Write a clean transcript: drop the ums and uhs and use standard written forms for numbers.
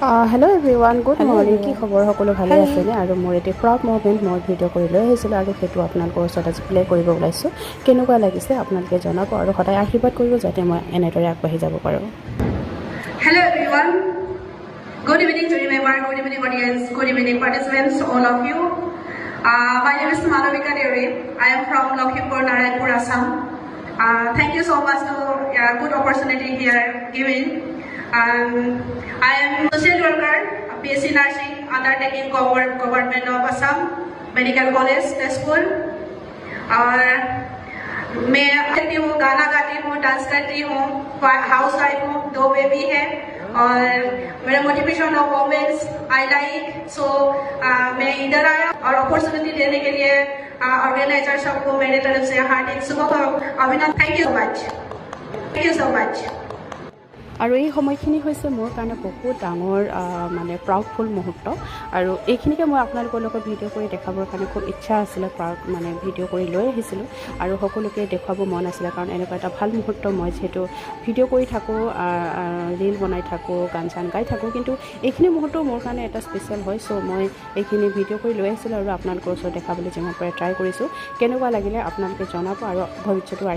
Hello' everyone, good morning. কি খবৰ? সকলো ভালে আছেনে? আৰু মোৰ এটি প্ৰাউড মুভমেণ্ট মই ভিডিঅ' কৰি লৈ আহিছিলোঁ আৰু সেইটো আপোনালোকৰ ওচৰত আজি প্লে' কৰিব ওলাইছোঁ। কেনেকুৱা লাগিছে আপোনালোকে জনাব আৰু সদায় আশীৰ্বাদ কৰিব যাতে মই এনেদৰে আগবাঢ়ি যাব পাৰোঁ। Hello everyone. Good evening to remember, good evening audience, good evening participants, all of you. My name is Malavika Devi. I am from Lakhimpur, Narayanpur, Assam. Thank you so much to good opportunity here given. I am social worker, BSc Nursing, undertaking Government of Assam Medical College, Tezpur. और मैं करती हूँ, गाना गाती हूँ, dance करती हूँ, house wife हूँ, 2 बेबी है और मेरा motivation of women's I like so मैं इधर आया और अपॉर्चुनिटी देने के लिए ऑर्गेनाइजर सबको मेरे तरफ से हार्दिक अभिनंदन। Thank you so much. আৰু এই সময়খিনি হৈছে মোৰ কাৰণে বহুত ডাঙৰ মানে প্ৰাউডফুল মুহূৰ্ত আৰু এইখিনিকে মই আপোনালোকৰ লগত ভিডিঅ' কৰি দেখাবৰ কাৰণে খুব ইচ্ছা আছিলে, মানে ভিডিঅ' কৰি লৈ আহিছিলোঁ আৰু সকলোকে দেখুৱাব মন আছিলে। কাৰণ এনেকুৱা এটা ভাল মুহূৰ্ত, মই যিহেতু ভিডিঅ' কৰি থাকোঁ, ৰীল বনাই থাকোঁ, গান চান গাই থাকোঁ, কিন্তু এইখিনি মুহূৰ্ত মোৰ কাৰণে এটা স্পেচিয়েল হয়। চ' মই এইখিনি ভিডিঅ' কৰি লৈ আহিছিলোঁ আৰু আপোনালোকৰ ওচৰত দেখাবলৈ যিমান পাৰে ট্ৰাই কৰিছোঁ। কেনেকুৱা লাগিলে আপোনালোকে জনাব আৰু ভৱিষ্যতেও